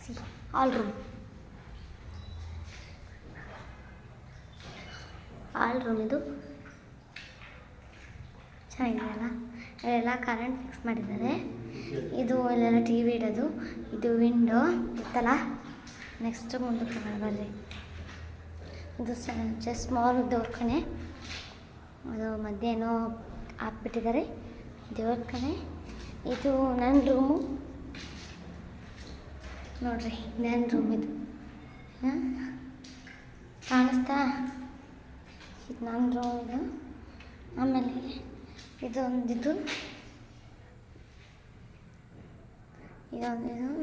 C hall room ಇದು ಚೆನ್ನಾಗಿದೆಯಲ್ಲ. ಇಲ್ಲೆಲ್ಲ current fix ಮಾಡಿದ್ದಾರೆ. ಇದು ಇಲ್ಲೆಲ್ಲ ಟಿ ವಿ ಇಡೋದು. ಇದು ವಿಂಡೋ ಗೊತ್ತಲ್ಲ. ನೆಕ್ಸ್ಟ್ ಮುಂದಕ್ಕೆ ಬರ್ರಿ. ಇದು ಜಸ್ಟ್ ಸ್ಮಾಲ್ ದೇವ್ರ ಕಣೆ. ಅದು ಮಧ್ಯಾಹ್ನ ಹಾಕ್ಬಿಟ್ಟಿದ್ದಾರೆ ದೇವ್ರ ಕಣೆ. ಇದು ನನ್ನ ರೂಮು ನೋಡ್ರಿ, ನನ್ನ ರೂಮ್ ಇದು. ಕಾಣಿಸ್ತಾ? ಇದು ನನ್ನ ರೂಮ್ ಇದು. ಆಮೇಲೆ ಇದೊಂದಿದು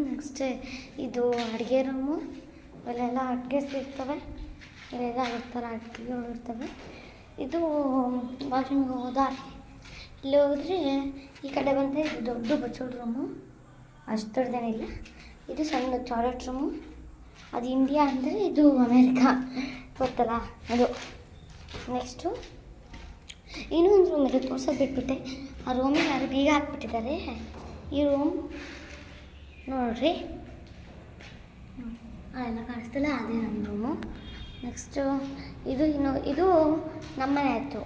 ನೆಕ್ಸ್ಟ್ ಇದು ಅಡುಗೆ ರೂಮು. ಇಲ್ಲೆಲ್ಲ ಅಡುಗೆ ಇರ್ತವೆ. ಇಲ್ಲೆಲ್ಲ ಇರ್ತಾರೆ, ಅಡುಗೆಗಳು ಇರ್ತವೆ. ಇದು ವಾಶ್ರೂಮ್ಗೆ ಹೋದಾರೆ. ಇಲ್ಲಿ ಹೋದರೆ ಈ ಕಡೆ ಬಂದರೆ ಇದು ದೊಡ್ಡ ಬಚ್ಚೋಳ ರೂಮು, ಅಷ್ಟು ದೊಡ್ಡದೇನಿಲ್ಲ. ಇದು ಸಣ್ಣ ಟಾಯ್ಲೆಟ್ ರೂಮು. ಅದು ಇಂಡಿಯಾ ಅಂದರೆ ಇದು ಅಮೇರಿಕಾ, ಗೊತ್ತಲ್ಲ ಅದು. ನೆಕ್ಸ್ಟು ಇನ್ನೊಂದು ರೂಮ್ ಇದೆ, ತೋರ್ಸೋದು ಬಿಟ್ಬಿಟ್ಟೆ. ಆ ರೂಮಿಗೆ ಯಾರು ಬೀಗ ಹಾಕ್ಬಿಟ್ಟಿದ್ದಾರೆ. ಈ ರೂಮ್ ನೋಡ್ರಿ, ಎಲ್ಲ ಕಾಣಿಸ್ತಿಲ್ಲ, ಅದೇ ನಮ್ಮ ರೂಮು. ನೆಕ್ಸ್ಟು ಇದು ನಮ್ಮ ಮನೆ ಆಯಿತು.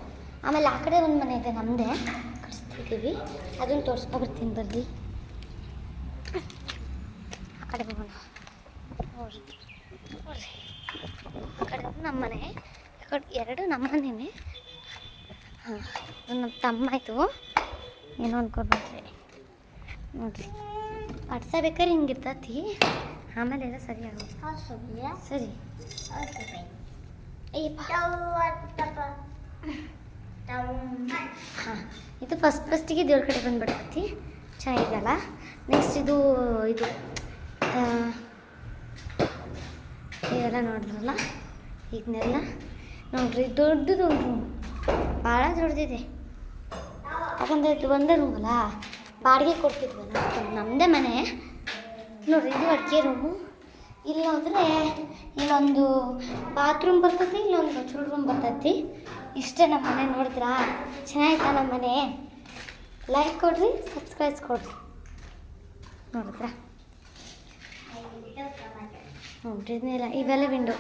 ಆಮೇಲೆ ಆ ಕಡೆ ಒಂದು ಮನೆ ಇದೆ ನಮ್ಮದೇ, ಕಳಿಸ್ತಿದ್ದೀವಿ. ಅದನ್ನು ತೋರಿಸ್ಕೊಬರ್ತೀನಿ ಬರ್ರಿ. ಆ ಕಡೆ ಹೋಗೋಣ ನೋಡ್ರಿ. ಆ ಕಡೆ ನಮ್ಮ ಮನೆ, ಈ ಕಡೆ ಎರಡು ನಮ್ಮ ಮನೆಯೇ. ಹಾಂ, ನಮ್ಮ ತಮ್ಮ ಆಯಿತು, ಏನೋ ಅನ್ಕೊಬೇಡ್ರಿ ನೋಡಿರಿ. ಬೇಕಾದ್ರೆ ಹಿಂಗಿರ್ತತಿ, ಆಮೇಲೆ ಎಲ್ಲ ಸರಿ ಆಗುತ್ತೆ. ಸರಿ ಹಾಂ, ಇದು ಫಸ್ಟಿಗೆ ದೇವ್ರ ಕಡೆ ಬಂದುಬಿಡ್ತೈತಿ. ಚೆನ್ನಾಗಿದೆಯಲ್ಲ. ನೆಕ್ಸ್ಟ್ ಇದು ಇದೆಲ್ಲ ನೋಡಿದ್ರಲ್ಲ, ಇದನ್ನೆಲ್ಲ ನೋಡ್ರಿ. ದೊಡ್ಡದು ರೂಮ್, ಭಾಳ ದೊಡ್ಡದಿದೆ. ಯಾಕಂದರೆ ಇದು ಒಂದೇ ರೂಮ್ ಅಲ್ಲ, ಬಾಡಿಗೆ ಕೊಡ್ತಿದ್ವಲ್ಲ, ನಮ್ಮದೇ ಮನೆ ನೋಡಿರಿ. ಇದು ಅಡುಗೆ ರೂಮು. ಇಲ್ಲಿ ಹೋದರೆ ಇಲ್ಲೊಂದು ಬಾತ್ರೂಮ್ ಬರ್ತೈತಿ, ಇಲ್ಲೊಂದು ಬಚ್ಚಲ ರೂಮ್ ಬರ್ತೈತಿ. ಇಷ್ಟೇ ನಮ್ಮ ಮನೆ. ನೋಡಿದ್ರಾ ಚೆನ್ನಾಗಿತ್ತಾ ನಮ್ಮ ಮನೆ? ಲೈಕ್ ಕೊಡಿರಿ, ಸಬ್ಸ್ಕ್ರೈಬ್ ಕೊಡಿರಿ. ನೋಡಿದ್ರಾ? ನೋಡ್ರಿ, ಇದನ್ನೆಲ್ಲ ಇವೆಲ್ಲ ವಿಂಡೋ.